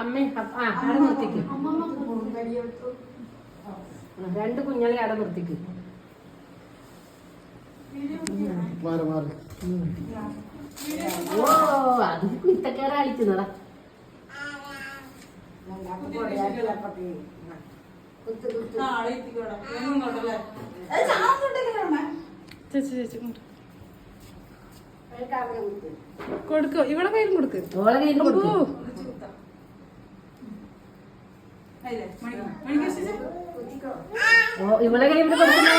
അമ്മ അവിടെ നിർത്തിക്ക്. രണ്ട് കുഞ്ഞാളെ അവിടെ നിർത്തിക്ക്. ഓ അത് കുത്തക്കേറ കളിക്കുന്നതാ. കൊടുക്കോ ഇവിടെ കയ്യിൽ കൊടുക്ക്. ഓളെ കയ്യിൽ കൊടുക്കൂ. ഓ ഇവളെ കയ്യിൽ കൊടുക്കുന്നേ.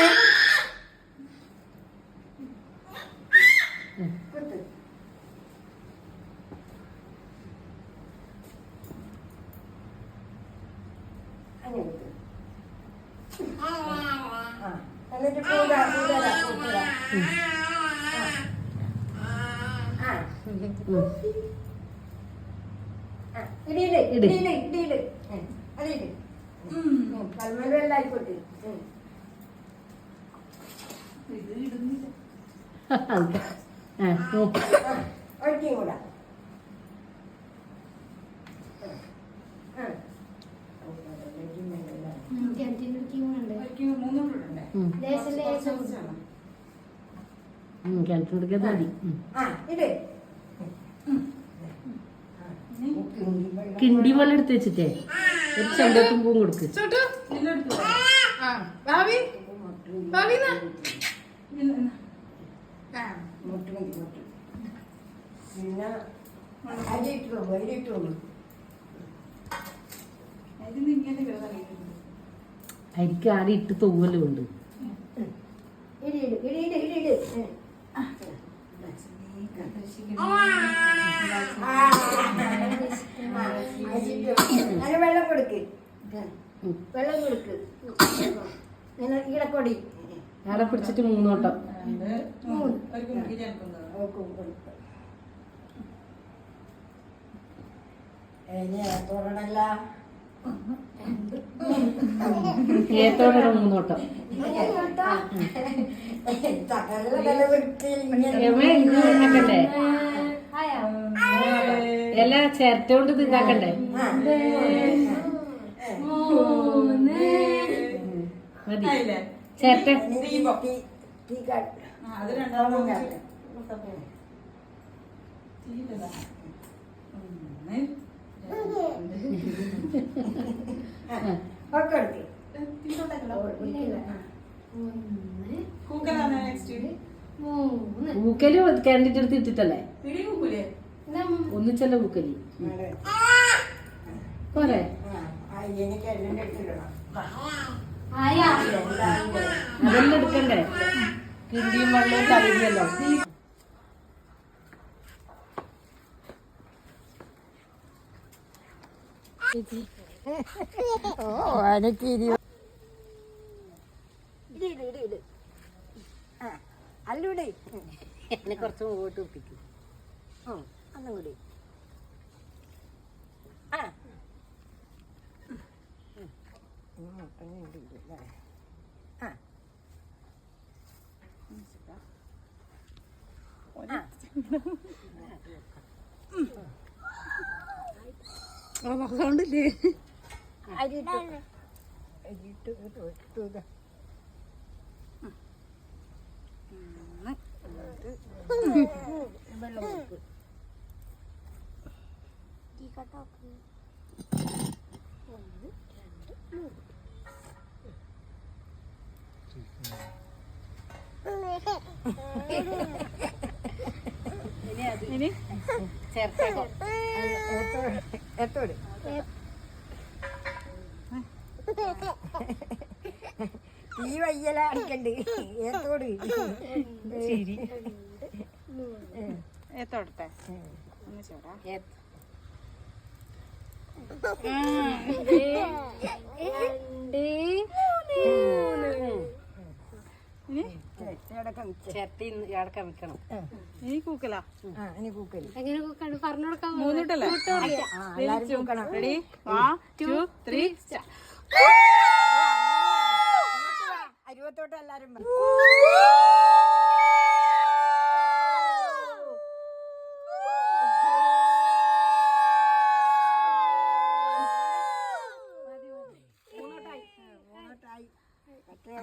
കൽമലെല്ലായിക്കോട്ടെ. ഒഴിക്കും കൂടാ. കിണറ്റിനെടുക്കാൻ മതി. കിണ്ടി വെള്ളം എടുത്ത് വെച്ചിട്ടേ ഒരു ചെമ്പരത്തുമ്പൂവും കൊടുക്ക്. പിന്നെ അരിയിട്ടുള്ളൂ അരിയിട്ടുള്ളൂ. അരിക്ക് ആദ്യം ഇട്ട് തൂവലും ഉണ്ട്. ഇടിയിട് ഇടിയിട് ഇടിയിട്. അതിന് വെള്ളം കൊടുക്ക്. വെള്ളം കൊടുക്ക്. ഈടക്കൊടി ആടെ പിടിച്ചിട്ട് മൂന്നോട്ടം. ഏത്തോടെ മൂന്നോട്ടം. ഇതാക്കണ്ടേ എല്ലാ ചിരട്ട കൊണ്ട് ഇത് ഇതാക്കണ്ടേ. മതി ചിരട്ട. പൂക്കല് കാൻഡിറ്റ് എടുത്ത് ഇട്ടിട്ടല്ലേ ഒന്നിച്ചല്ല പൂക്കലി പോരെ. അതെല്ലാം എടുക്കണ്ടേ. കിണ്ടിയും വെള്ളവും കളിയല്ലോ. അല്ലൂടെ എന്നെ കുറച്ച് മുമ്പോട്ട് ഒപ്പിക്കും. അന്നും കൂടി. കണ്ടില്ലേ അരിട്ട് അരിട്ട് ഇട്ടു. വെള്ളം കൊടുക്കും. ഇനി ചേർത്തേക്കോ. എത്തോട് ഈ വയ്യല അടിക്കണ്ട്. ഏത്തോട് ശരി. ഏത്തോടട്ടെ ഒന്ന് ചേടാ അടക്കാൻ വെക്കണം. ഇനി കൂക്കല ഇനി കൂക്കല് മൂന്നിട്ടല്ലേ റെഡി 1 2 3 അരുവത്തോട്ട് എല്ലാരും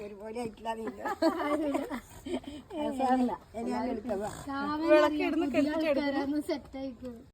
ഒരുപോലെ ആയിട്ടില്ല. വിളക്ക് ഇടുന്ന കെട്ടിട്ടെടുക്കും. സെറ്റായിക്കോ